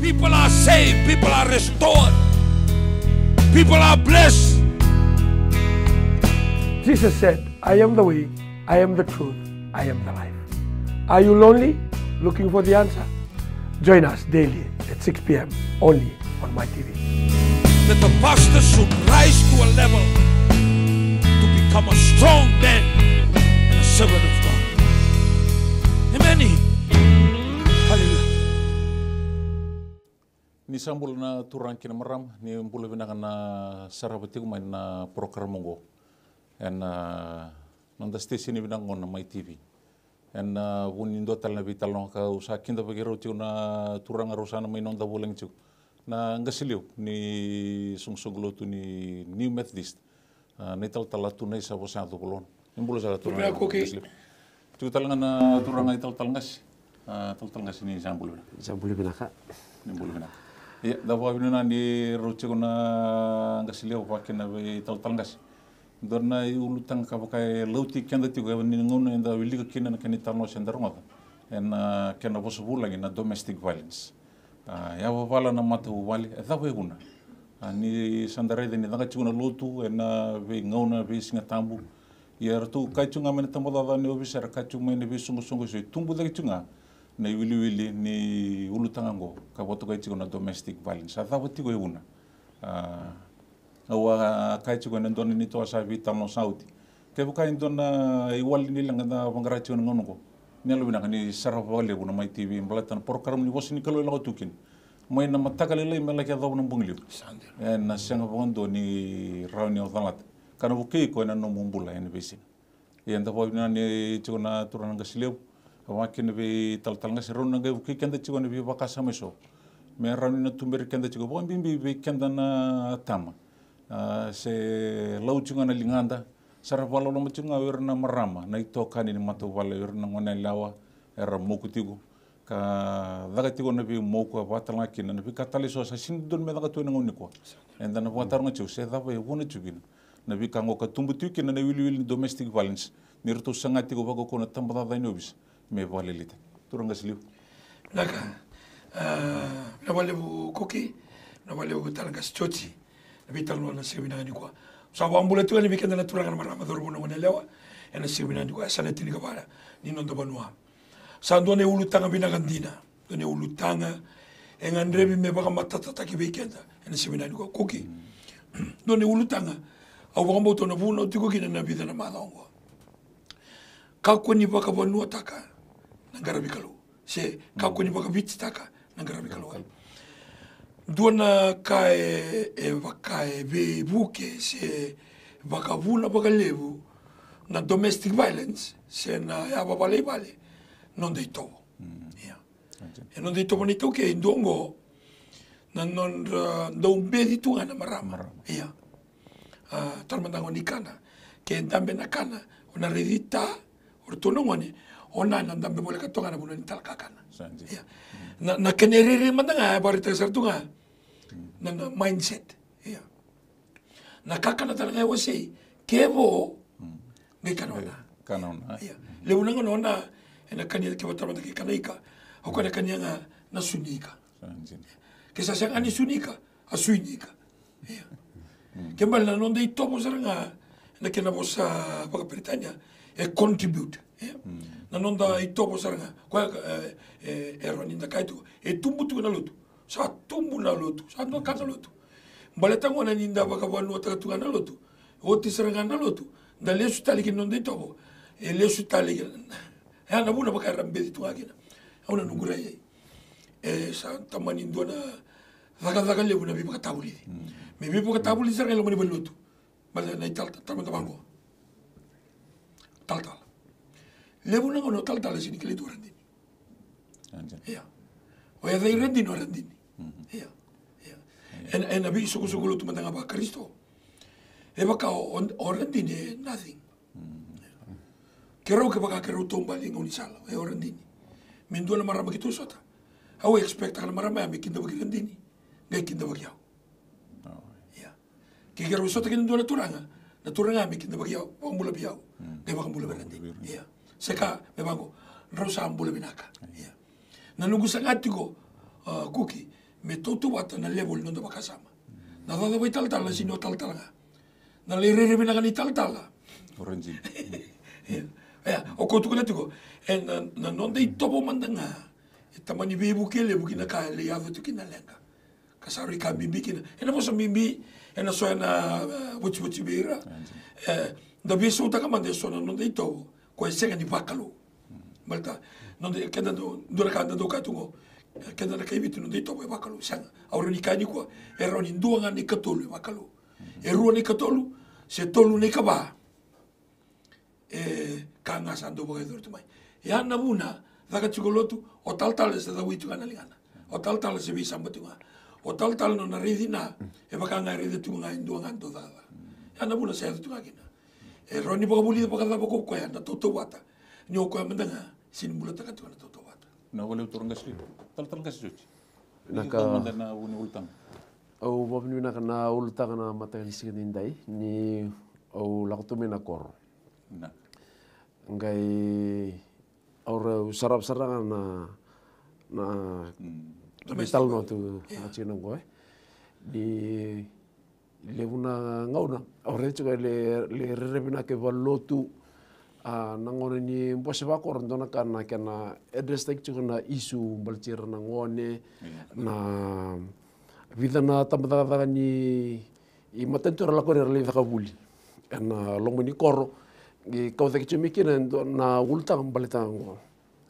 People are saved, people are restored, people are blessed. Jesus said, I am the way, I am the truth, I am the life. Are you lonely? Looking for the answer? Join us daily at 6 p.m. only on MyTV. That the pastor should rise to a level to become a strong man and a servant of God. Amen. Hallelujah. Ni sambul na turang kina maram ni mbula binaka na sarabati ko may na program mo and nanda station ni binang na MyTV and unindo tal na vital no ka usakin da bagero tiyo na turang arosana may nonda bulang tiyo na ngasiliw ni sungsuglo tu ni New Methodist nital talatu na isa bosa to kolon imbula sa turang ngasiliw tiyo talaga na turang ital talngas ni sambul binaka ni mbula binaka. Ya, dapat bina di roce kuna ngasiliw pakai nabe talngas. Dorna ulutang kapakai lauti kenda tiga ni ngono enda wili kena kena tarno sendarong en kena possible lagi na domestic violence. Ya wala na mata wali dapat guna. Ni sandare ni tanga cuna lotu en be ngona be singa tambu. Ya tu kacunga men tambo da ni obisar kacunga men be sungu so tumbu da cunga. Na wili ni ulutanga ngo kaboto kai na domestic violence ata wati ko una awa kai chigo na don ni to sa vital no sauti ke buka indona igual ni langa da bangarachi no ngo nelo bina ni saraf wale una MyTV mbalatan program ni bosni kalo la tukin mai na matakale le mela ke daw na bungli na senga bondo ni rauni o dalat kana buke ko na no mumbula en besin yenda bo ni chigo na turanga sileu wakin be tal ngas ron nga ki kenda ci wona bi bakasa meso me ran na tumber kenda ci go bo bimbi be kenda na tama se law ci ngana linganda sara wala lo ci nga wer na marama na ito kani ni mato wala wer na ngona lawa era mokutigo ka daga ti gona bi moko batal nga kin na bi katali so sa sin don me daga to ngoni ko enda na batar nga ci se da be wona ci gina na bi kango ka tumbuti kin na wili domestic violence nirto sangati go bago ko na tambada da nobis me vale lite turang ngasiliw naka na vale bu koki na vale bu talanga chochi na vital no na semina ni kwa so ambula tu ni bikenda na turanga na marama dorbo no ne lewa ena semina ni kwa sana tini kabara ni no banua sa ndone ulutanga binagandina ndone ulutanga engandrebi me baka matata ki bikenda ena semina ni kwa koki ndone ulutanga au baka to na vuno tiko kina na bidana madongo kakoni baka banua taka nangarabi kalu se kakoni baka viti taka nangarabi kalu duana kae vakae be buke se baka vuna baka levu na domestic violence se na ya bale non dei tobo ya e non dei tobo ni toke indongo na non do bedi tu ana marama ya tarmandango nikana ke ndambe nakana ona redita ortono ngone ona na ndambe boleh katonga na buno ni talkakana ya na kenerere mandanga barita sartunga na mindset ya na kakana talanga wose kevo ngai kanona ya le unanga nona ena kania ke batama ke kanaika hokana kania na sunika ke sa sang ani sunika asuinika ya kembal na nonde itopo saranga na kena bosa baka Britania e contribute na nonda itopo saranga kwa eroni nda kaitu e tumbu tu na lutu sa tumbu na lutu sa no kana lutu baleta ngona ninda baka wanu ta tu na lutu oti saranga na lutu da lesu tali kin nonda itopo e lesu tali ya na buna baka rambe tu akina ona nungura ye sa tamani ndona daga le buna bi baka tabuli me bi baka tabuli saranga lo mani lutu bala na ital tamango tal lebu na ngono tal sini kali tu randini ya o ya dai randini no randini ya en abi suku lu tu matanga ba Kristo e baka o randini nothing kero ke baka kero tomba ngoni sala e o randini min dona marama gitu sota au expect kala marama me kinda bagi randini ngai kinda bagi au ya ke kero sota kin dona turanga na turanga me kinda bagi au mula biau ngai baka mula randini ya seka memang rosa ambule binaka ya na nungu sangati ko kuki me toto wata na level no makasama na dada wai tal-tala sino tal-tala nga na lerere mina kani tal-tala Orange. o ko tukuna tuko na non dei topo mandanga tamani bebu kele bukina ka le yavo tukina lenga kasari ka bimbi kina ena posa bimbi ena so na wuchi bira da biso ta kamande so na non dei topo ko senga ni bakalo malta non dei kada dura kada do katungo kada na kaibitu non dei topo bakalo sanga aurani kani ko eroni duanga ni katolu bakalo eroni katolu se tolu ni kaba kanga santo boga dortu mai ya na muna daga chikolotu o tal se da witu kana lingana o tal se bisa mbatunga o tal no na ridina e bakanga ride tunga indu nganto dada ya na muna se tunga kina roni boga buli boga da boga ko ya na toto wata nyo ko mandanga sin mula taka tunga toto wata na wale uturanga sri tal kasi jochi naka mandana uni ultang au bobni na ultang na matagan sigin dai ni au lakutume na kor na ngai aura sarap-sarangan na vital no tu achina ngoi di leuna ngauna aure chuga le rebina ke valotu nangone ni mbose ba kor ndona kana address tek chuga na isu balchir na ngone na vidana tamata ni I matentura la kore le vakabuli na lomoni koro Gi kau tak cumi na ultang balitang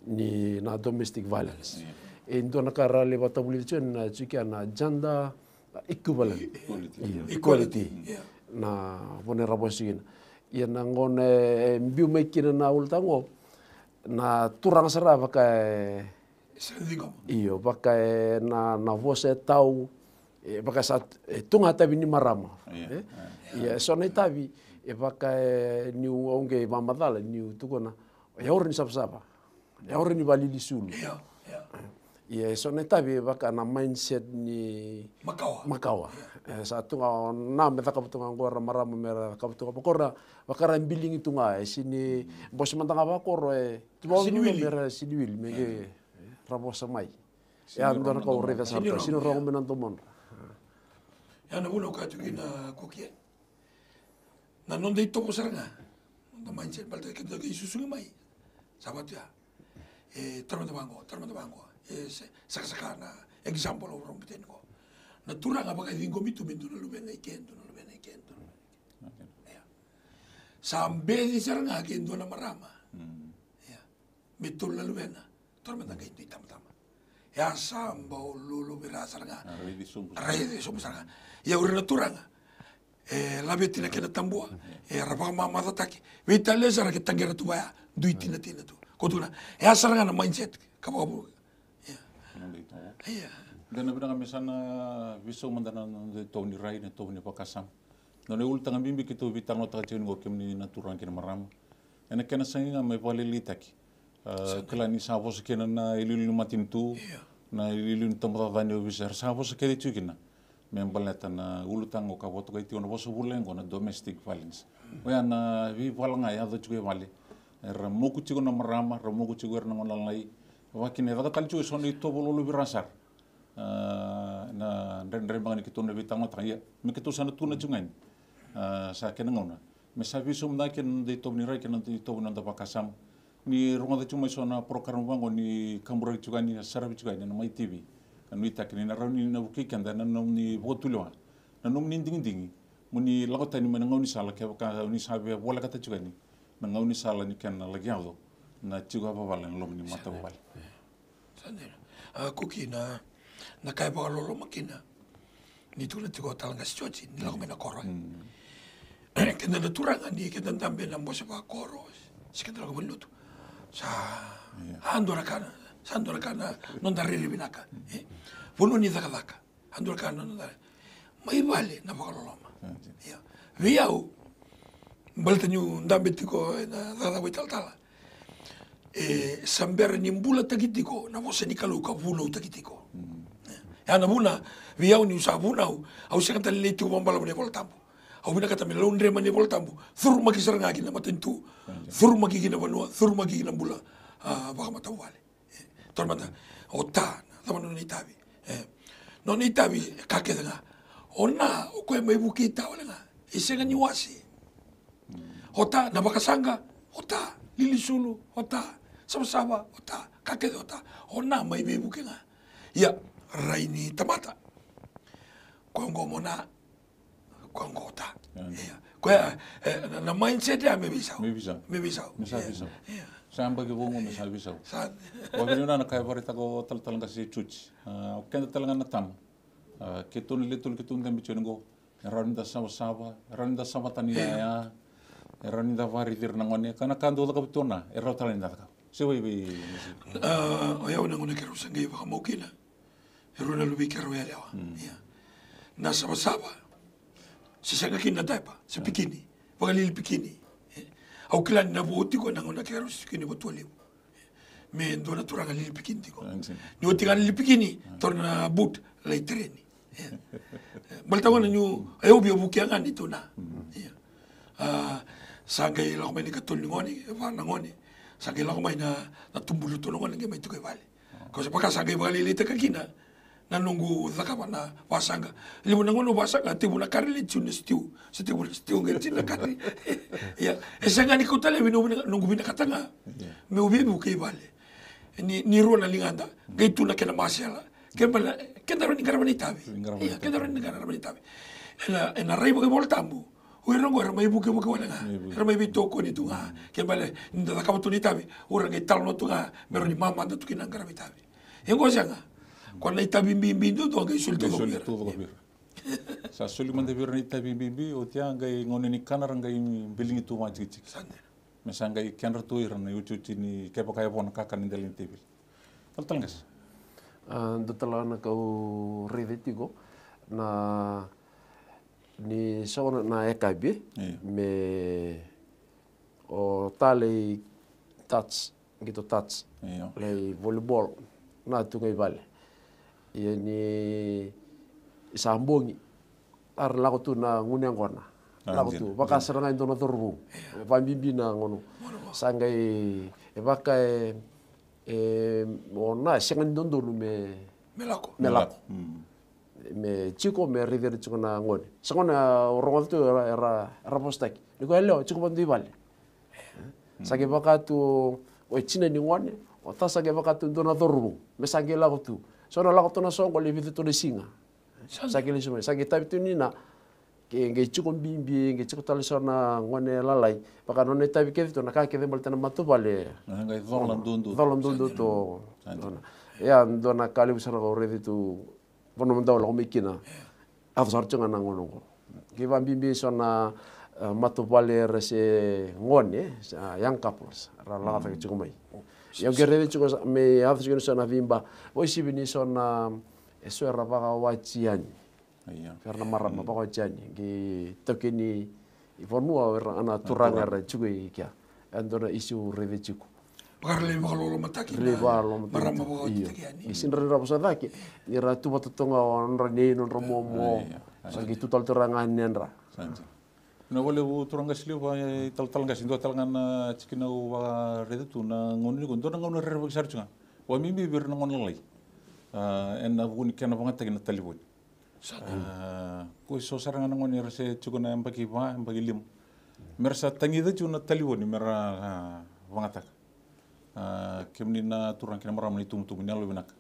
ni na domestic violence. Indo na kara le batabuli na cukia na gender equivalent equality na vulnerable sigin. Ia na ngone mbiu mekina na ultango na turang sara pakai iyo pakai na vose tau pakai sat tunga tabi ni marama. Ia sona tabi e pakai niu onge mamadala niu tukona ya orang sapa ya orang ni bali disulu ya so neta be baka na mindset ni makawa satu na meta kabutunga ngora marama mera kabutunga pokora bakara biling itu nga sini bos mantanga bakoro mera siniwil mege rabosa mai ya ndona ka urega sarta sino rongo menanto mon ya na bulo ka tukina kokie na non dei topo saranga na mindset balta ke da isusungi mai sabat ya terma bango saka na example orang biten ko na turang apa ka dingo mitu bintu na lubena ikento ya sambe di saranga ke ndo na marama ya betul na lubena terma da kaito tama ya sambo lulu bira saranga redi sum saranga ya urna turanga la betina kena tambua rapa mama taki vita lesa ke tangera tu baya duitina tina tu kotuna saranga na mindset kababu dan na misana viso mandana de toni rai na toni pakasam no ne ultanga bimbi kitu vitang no taka chini ngor kemni naturan kena maram ena kena sanginga me pale litaki kelani savos kena na ililu matintu na ililu tamata vanyo visar savos kede chukina membaleta na ulutang o kaboto kai tion boso bulengo na domestic violence oya na vi valanga ya do chue vale ramoku chigo na marama ramoku chigo na ngonalai wakine daga talchu soni to bololo birasar na ndre bangani kitone vitanga taya me kitu sana tuna chungain sa kena ngona me sabi sumna ken de to ni rai ken de to na da pakasam ni ronga de chuma sona program bango ni kambura chugani sarabi chugani na mai tv nuita kini na rauni na buki kanda na nomni botulwa na nomni ding muni lakota ni mana ngauni sala ke ka ni sabe bola kata juga ni na ngauni sala ni kan lagi ado na juga ba bala lomni mata bal sandera kuki na kai ba lolo makina ni tu na tigo talanga chochi ni lago mena koro kenda na turanga ni kenda tambe na mbosa ba koro sikenda lago melutu sa andora kana non da riri binaka puno ni daka andor kana non da mai vale na bakaloloma ya viau balta nyu ndambe tiko na da witaltala samber ni mbula takitiko na vose ni kalu ka vulo takitiko ya na buna viau ni usabuna au sekata leti ko mbala ne voltambo au bina kata me londre mane voltambo thurma kisaranga kina matentu thurma kina banua thurma kina mbula baka matawale tormata ota tamano ni tabi no ni tabi kake nga ona o koe mai buki ta ole nga isenga ni wasi hota na bakasanga hota lili sulu hota sama hota kake hota ona mai be buki nga ya raini tamata kongo mona kongo hota ya koe na mindset ya mebisau Samba ke bongo me sabi sau. Wa vini na kai varita ko tal nga si chuch. Kenda tal nga natam. Ketun litul ketun dem bichongo. Raninda sama tani ya. Raninda vari dir nangone kana kando ka bitona. Era talinda ka. Sewe bi. Oya una ngone kero sangai ba mokina. Ero na lubi kero ya lewa. Na sama. Sisanga kina taipa, se pikini. Pagalil pikini. Au kilan na buoti ko nangona kero sikini botole me ndona turanga lili pikini ko ni otinga lili pikini torna but lai treni balta wana nyu ayo bio bukianga ni tuna sangai la komeni katol ngoni va ngoni sangai la komai na tumbulu to ngoni nge mai to vale ko se paka sangai vale lite kakina na nungu zakama na wasanga limu nangono wasanga tibu na karili tune stiu ngetina kari ya esanga ni kutale nungu bina katanga me ubi buke vale ni ruana linganda gaitu na kena masiala kembala kenda roni garamani tabi ya kenda roni garamani tabi ena rai buke voltambu uirongo ramai buke wala nga ramai bitoko ni tunga kembala nda zakama tuni tabi uranga italno tunga meroni mama nda tukina garamani tabi engo sanga Quando ita bimbi do ngai sulto go bir. Sa suli mande bir ita bimbi o tia ngai ngone ni kanara ngai bilingi tu maji cik. Mesa ngai kenra tu irna yucuci ni kepa kaya pon kakan indel ni tv. Tal ngas. Datala na kau redetigo na ni sona na ekabi me o tale touch gitu touch. Play volleyball na tu ngai vale. Ia ni isambongi ar lago tu na ngune angona lago tu baka seranga indono torbu pambimbi na ngono sangai e baka ona sengan dondo me melako me chiko me river chiko na ngone sangona rongo tu era postak niko hello chiko bondi vale sage baka tu o china ni ngone o tasa ge baka tu indono torbu me sage lago tu Sono lago tona songo le vitu tole singa. Sake le semua. Sake tapi tu ni na ke nge cukup bimbi nge cukup tali sona ngone lalai. Pakai none tapi ke tu na kake de balta na matu vale. Ngai dolan dundu to. Ya dona kali usara go redi tu bono menda lo mikina. Atu sarcunga na ngono. Ke van bimbi sona matu vale rese ngone yang couples. Rala ta cukup mai. Yang kere chuko me hafu chuko sona vimba o sibini sona eso era vaga wachiani karena marama vaga wachiani ki tokeni ifonua ana turanga ra chuko ikia andona isu reve chuko Parle valo mataki marama vaga wachiani isin ra posataki ira tu batotonga onra ni non romomo sangi tutal turanga nenra na wale u turanga sili wa tal ngas indo tal ngana cikina wa redu tu na ngoni ko ndona ngona re bakar chunga wa mimbi bir na ngona lai en na buni kana banga tagina talibun ko so saranga ngoni rese chukuna mbaki ba mbaki lim mersa tangida chuna talibun mera banga tak kemni na turang kina maram ni tum ni alo binak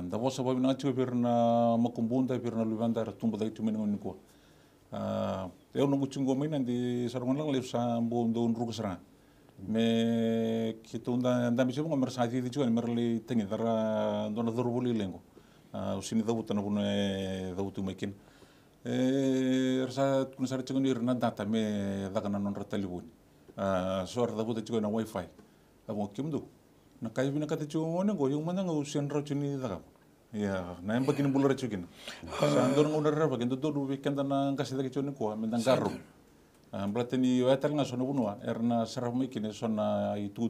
da bosa ba binak chu bir na makumbunda bir na lubanda tumba da chumen ngoni ko eu nungu chungo mai nanti sarungan lang lef sa bondo unru kesana me kita unda bisu ngomer sati itu juga merli tengi tara dona dorbuli lengo usini dawu tana bune dawu tu mekin rasa kun sar chungo ni rna data me dagana non ratalibun sor dawu tu juga na wifi abo kimdu na kai bina kata chungo ne go yung mana ngo usian ra chuni daga ya na yang begini bulan racukin sandor ngudar bagian itu dulu weekend na kasih lagi cuci kuah mentang garum berarti ni wetel nggak sona bunua erna serah mungkin sona itu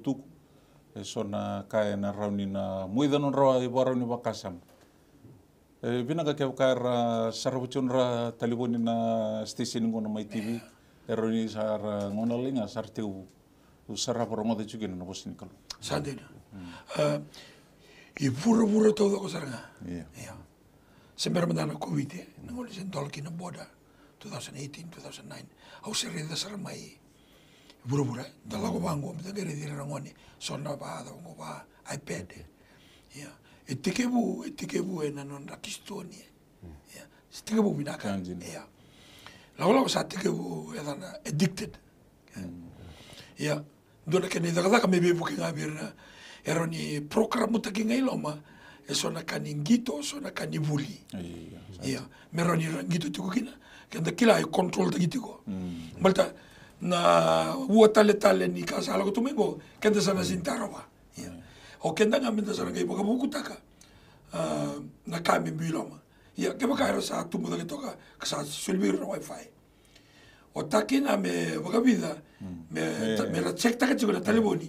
sona kaya na rauni na muida non rawa ibarat ni bakasam bina kakek kaya serah bucun ra telefoni na stesen ngono mai TV eroni sar ngono linga sar tiu serah promo tu cukin na bosin kalau sadena I pura todo ko saranga. sembera mandana COVID nangol sen tolki na boda 2018 2009 au sereda sarmai buru-buru dalago bango betagere dire rangoni sonna ba da ngo ba iPad ya etikebu non rakistoni ya etikebu binaka ya lawa sa etikebu edana addicted ya dona kene daga mebe bukinga birna eroni program mutaki ngai loma sona kaningito sona kanibuli ya meroni ngito tukina kenda kila ai control tagitiko malta na ua tale ni kasala ko tumengo kenda sana sintarova ya o kenda ngamenta sana ngai boka buku taka na kami biloma ya ke baka era sa tumu da toka kasa sulbir na wifi o takina me boka vida me ra check taka chiko na telefoni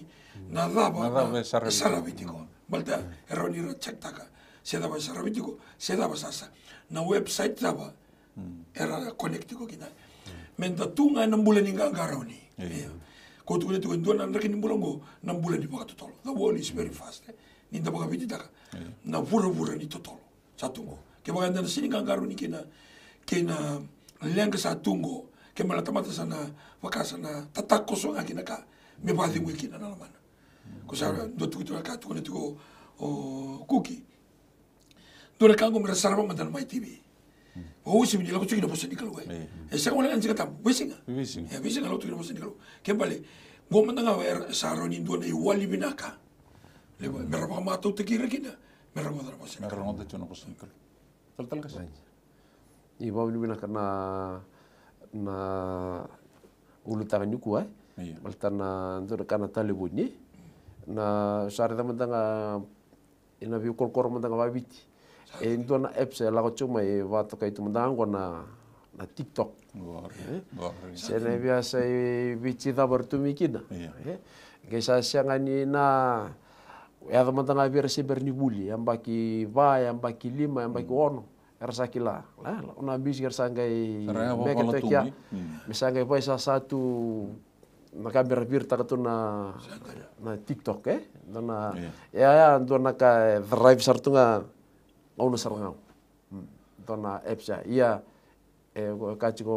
na daba sarabitiko malta eroni ra check taka se daba sarabitiko se daba sasa na website daba era connectiko kina menta tunga na bulan ni ngaroni ko tu tu ndo na ndaki ni bulongo na bulan ni baka totolo the world is very fast ni nda baka bitaka na vura ni totolo satungo ke baka nda sini ngaroni kina lenga satungo ke mala tamata sana wakasa na tatako so ngakina ka me ba dingo kina na mana ko sa ndo tu ka tu ne tu o cookie dona kango mera sarva mandan mai TV o usi bini lako tukina posa nikalo e sa wala anjika tam wisinga ya wisinga lako tukina posa nikalo kembali go mandanga wer saroni dona I wali binaka le mera ba ma tu tekira kina mera mo dara posa mera mo tu posa nikalo tal kas I wali binaka na ulu tangan yuku maltana ndo kana talibuni na sarita mandanga ina vi korkor mandanga babiti ndo na apps la ko chuma e vato kai tu mandango na TikTok sene biasa bici da bertumi kina gesa siangani na ya mandanga versi bernibuli yang baki va yang baki lima yang baki ono ersa kila una bis ersa ngai meke tekia misalnya paisa satu na kamera virta ka na TikTok na ya na ka drive sartunga ono sarangau na apps ya kachiko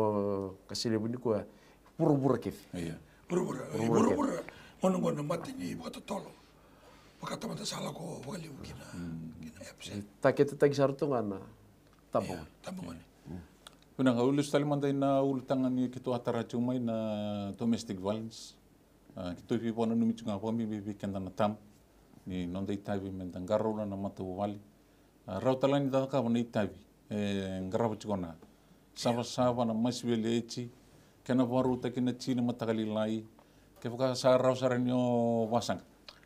kasile buni ko pura kif pura ngono mati ni bota tolo bakata mata sala ko wali kina apps takete tagi sartunga na tabong Unang ulus tali manday na ulitangan ni kito atara chumay na domestic violence. Kito ipo na numitsu nga pami bibigyan na tam ni nonday tabi mentang garo na matuwali. Raw tala ni daka na itabi ngaraw chiko na. Saba na maswele echi kena baru takina china matakalilai. Kefuka sa raw sa renyo wasang.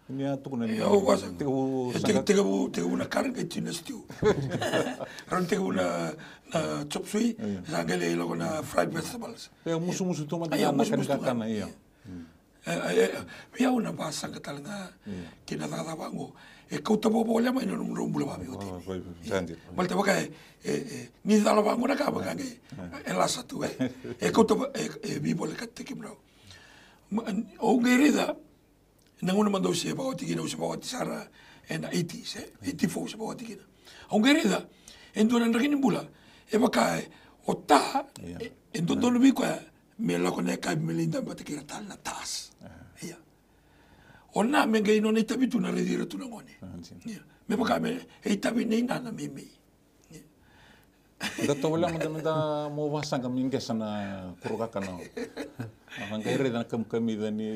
Ini atu kuna ni wasang. Tegu na karan kay china stew. Ron tegu na chop suey, sangale lo na fried vegetables. Musu tu man na kan iya. Biya una basa ka talaga kinadada bango. Kau tabo bola mai no bula babi oti. Malta baka ni dala bango na ka baka ela satu kau tabo bi bola ka tekimro. O gerida nanguna mando se ba oti kina usaba oti sara en 80s 84 se ba oti kina. O gerida endo na rakini bula baka ota endo dono bi kwa me la kone ka melinda ba tekira tal na tas. Iya. Ona me ngai no nita bitu na redira tu na ngone. Me baka me tabi nei na mimi. Dato wala manda mo wasang kami ngesa na kuruka kana. Ang kaire na kami dani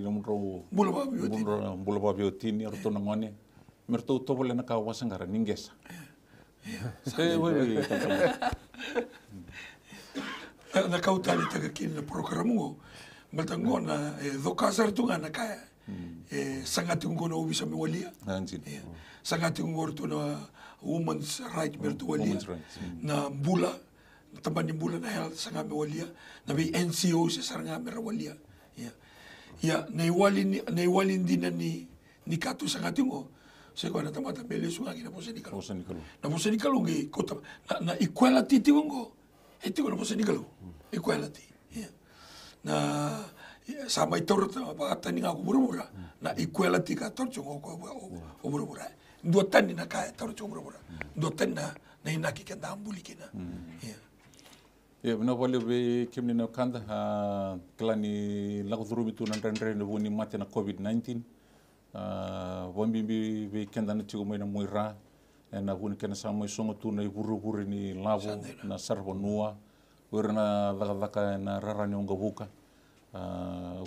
numro bula babi otini orto na ngone. Merto to wala na ka wasang gara ningesa. Na kautali taga kini na programu maltango na dokasar tunga na kaya sangati ngo na ubisa me walia sangati ngo to na women's right bertu walia na bula tambani bula na health sanga me walia na bi NCO sa sanga me walia ya na iwali dina ni katu sangati ngo seko na tamata bele sunga kina posenikalo na posenikalo ngi kota na equality tingo etiko na posenikalo equality na sama itu apa ni ngaku buru-buru na equality ka torcho ko buru-buru dua tan ni na ka torcho buru-buru dua tan na na inaki kenda ambuli kina. Ya bina wale be kimni na kanda klani lagu thurumi tu nan rendre ne woni mate na COVID-19 wambi be kenda na tigo mai na muira na woni kena sa mai songo tu na buru ni lavo na sarvo nua werna daga na rarani onga buka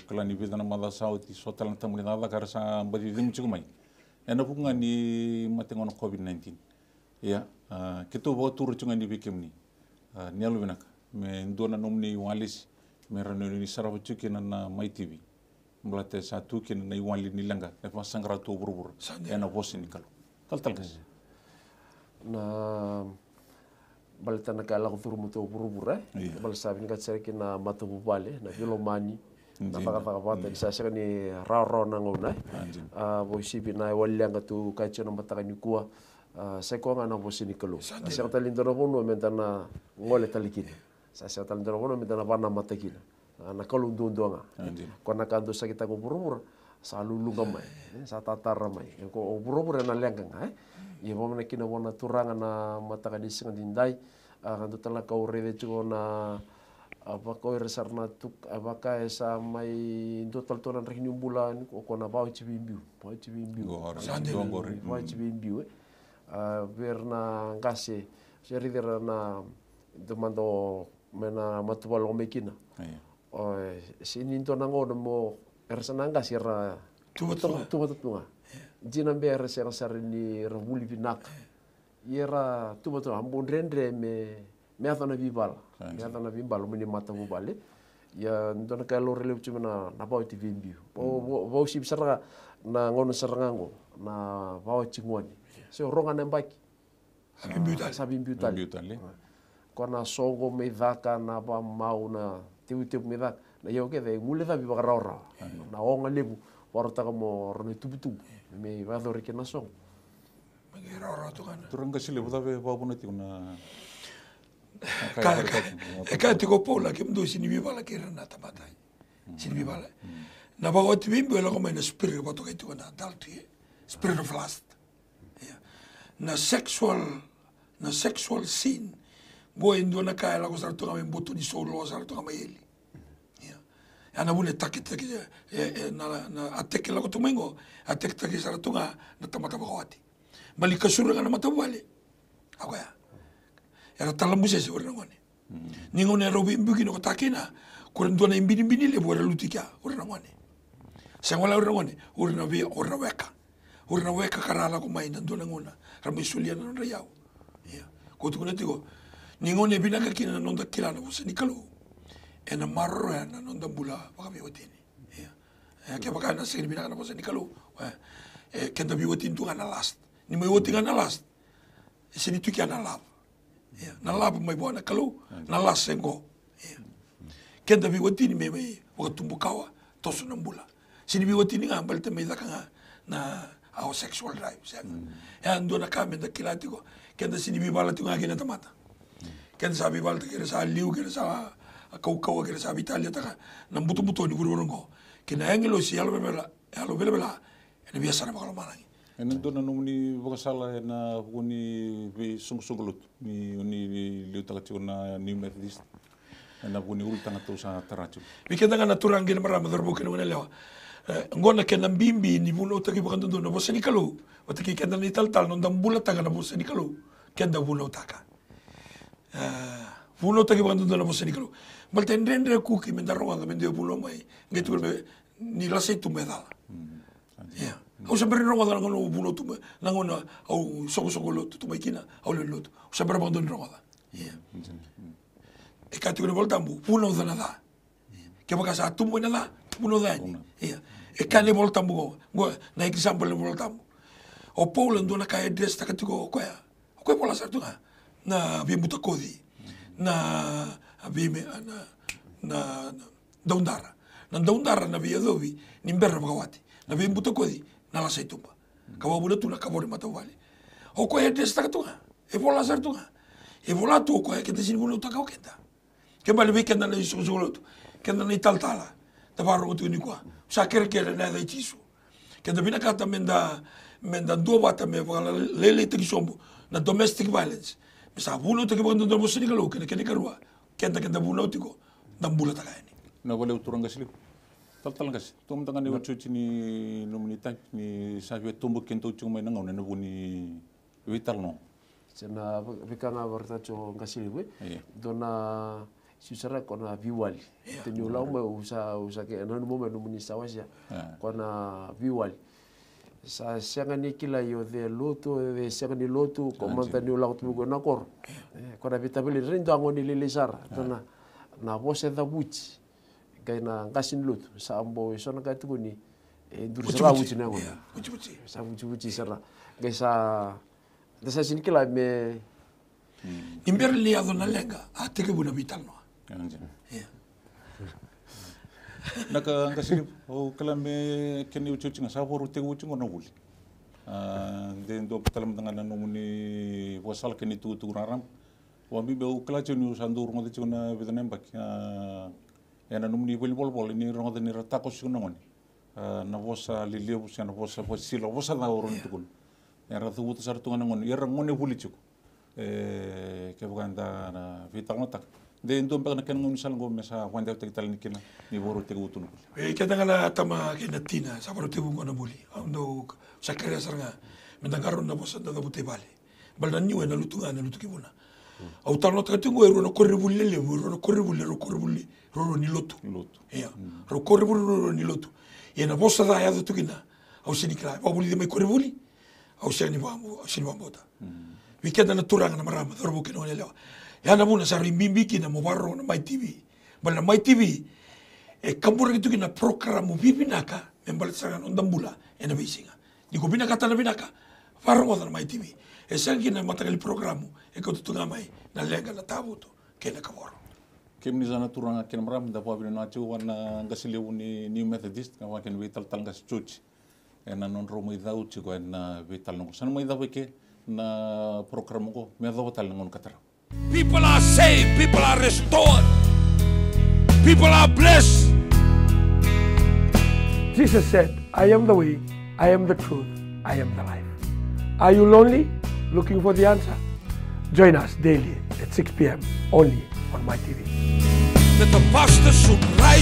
klani be na mala sauti sotalan tamuni na daga sa badi dim tigo mai na bunga ni mate ngono COVID-19 ya kitu bo turu tunga ni be kimni nialu binaka me ndona nomni walis me rano ni sarafu chuki na Mai TV mblate sa tuki na iwali ni langa e pasangra to burbur ena vosi ni kalo tal kasi na balta na kala ko turmo to burbur bal sabi ka serki na matu bale na bilomani na baka bata sa sa ni raw na ngona vosi bina wallanga tu ka chono mataka ni kuwa sa ko nga na vosi ni kalo sa talindoro no mentana ngole talikini sa talindoro no mentana bana matakina na kalu ndonga kona kando sa kita ko burubur sa lulunga mai sa tatara mai ko burubur na lenga ye mo na kina wona turanga na mataka di singa dindai kando tala ka urede tugo na apa ko resarna tuk abaka sa mai total tonan rekni bulan ko na bawo chibimbiu verna ngase seridera na demando mena matual omekina sininto nangono mo ersananga sira tubatunga jina be resera sarini rabuli binak yera tubatunga ambon rendre me atana bibal mini mata bubale ya ndona kalo rele chumana na bawo tvimbiu bo sib sara na ngono sarangango na bawo chingwani so ronga nembaki sabimbiu tali kona songo me dhaka na ba mau na tiu me dhaka na yo ke de mule da biba raura na onga lebu warta mo rone tubutu me va dori ke na songo me raura to kana turanga sile buda be ba bona tiguna ka tiko pola ke mdo sini biba la ke na tamata sini biba la na ba ot bimbo la como na spirit ba to ke tu na dalti spirit of lust na sexual sin bo endo na kaya la ko sarto kami boto di solo sarto kami eli ana bune takita na atek la ko tumengo atek taki sarto nga na tamata bakawati bali kasura na mata wale akoya era talambuse se ora ngone ningo ne robi mbuki no takina ko ndo na imbini le bora lutika ora ngone se wala ora ngone ora na vi ora weka karala ko mai ndo na ngona ramai sulia na rayau ko tu kuna tigo ningone binaka kina nonda kila na busa nikalo ena marro na nonda bula baka biwatini ke baka na sini binaka na busa nikalo kenda biwatin tu kana last ni mai woti kana last sini tu kana lab na lab mai bona kalo na last sengo kenda biwatini mai wakatu bukawa tosu na bula sini biwatini ngambal te mai daka na our sexual drives ando na kame da kila tigo kenda sini bibala tu ngakina tamata kenda sa bibala kira sa liu kira sa kau kira sa Italia taka na butu ni burongo kena engelo si alo bela ena biasa na bakal malangi ena dona nomni bokasala na uni bi sungsugulut ni liu taka na New Methodist ena uni ultanga tu sa tarachu bi kenda na turang gina marama dorbo kena wala lewa ngona kena bimbi ni bulo taki bakan dono bosa ni kalu wataki kenda ni tal non dam bula taka na bosa ni kalu kenda bulo taka bulo taki bakan dono bosa ni kalu malte ndendre kuki mendaronga nga mende bulo mai ngetu ni lase tu medala ya au saber ronga da ngono bulo tu ngona au soko lo tu mai kina au le lot au saber bakan dono ronga ya e katu ni voltambu bulo da nada ke baka sa tu buena la bulo da ya e kane voltambu go na example le voltambu o Poland dona ka address ta katiko ko pola sartu na vi muta kodi na abime na daundara na vi adovi ni berra bagawati na vi muta kodi na la saitumba kawabu tu na kabore matawali o ko address ta katiko e pola sartu e vola tu ko ke te sin bulo ta ka kenda ke bale weekend na isu solo kenda ni taltala ta baro tu ni kwa sa kere na dai tisu kenda bina kata menda dua bata me lele te kisombo na domestic violence Bisa buno te ke bukan tonton bosini kalau kena karua. Kenta buno tiko dambula takani. Na wale uturang gasili. Tal gas. Tum tangan ni ucuci ni nominita ni sabi tumbu kento ucung mai nangau na buni vital no. Sena vikanga warta cho gasili we. Dona susara kona viwali. Tenyo lau me usa ke nanu mo menu munisa wasia. Kona viwali. Sa sianga ni kila yo de loto de sianga ni loto komanta ni lau tu go nakor. Kona vitabili rindo angoni lilisar. Dona na vose da buchi. Kaina ngasin lut sa ambo sona ka tukuni dursara wuci na ngona Buci. sa wuci sara gaisa dasa sin kila me Imber li ado na lenga atike buna vital no. Naka ngasili o kalame keni ucuci ngasa horu te uci ngona wuli. Den do talam tangan no muni wasal keni tu raram. Wa bi be o klacho ni usandur ngode chuna bitanem bak ena numni bol ini rongo ni ratako sunongon na vosa lilio busia na vosa silo vosa na oron tukun era tu butu sartu ngon era ngone bulichuk ke bukan da na vital notak de ndom pek na ken ngon sal ngom mesa wanda tek tal nikina ni boru tek utun Kita ngala tama ke natina sa baro te bungo na buli ando sakare sarnga mendangaron na bosa da bute bale baldan ni wena lutu ke buna au tarno ta tingo ero no corre bulle ro ni lotu ya ro corre bulle ni lotu e na bossa da ya tu kina au sini kla au buli de mai corre bulle au sini bota weekend na turanga na marama dorbo ke no lewa ya na muna sa rimbimbi kina mo barro na mai tv bal na mai tv e kambura gitu kina program mo bibinaka membal sa no dambula e na bisinga di ko binaka ta na binaka farro na mai tv e sangi na matagali programu e ko tutunga mai na lenga na tabuto ke na kaboro kem ni zana turanga ken maram da pa bina chu wana ngasili uni new methodist ka waken vital tal ngas church ena non romo ida uchi ko ena vital no san mai da weke na program ko me da vital ngon katara. People are saved, people are restored, people are blessed. Jesus said, I am the way, I am the truth, I am the life. Are you lonely? Looking for the answer? Join us daily at 6 p.m. only on my TV. That the pastor should rise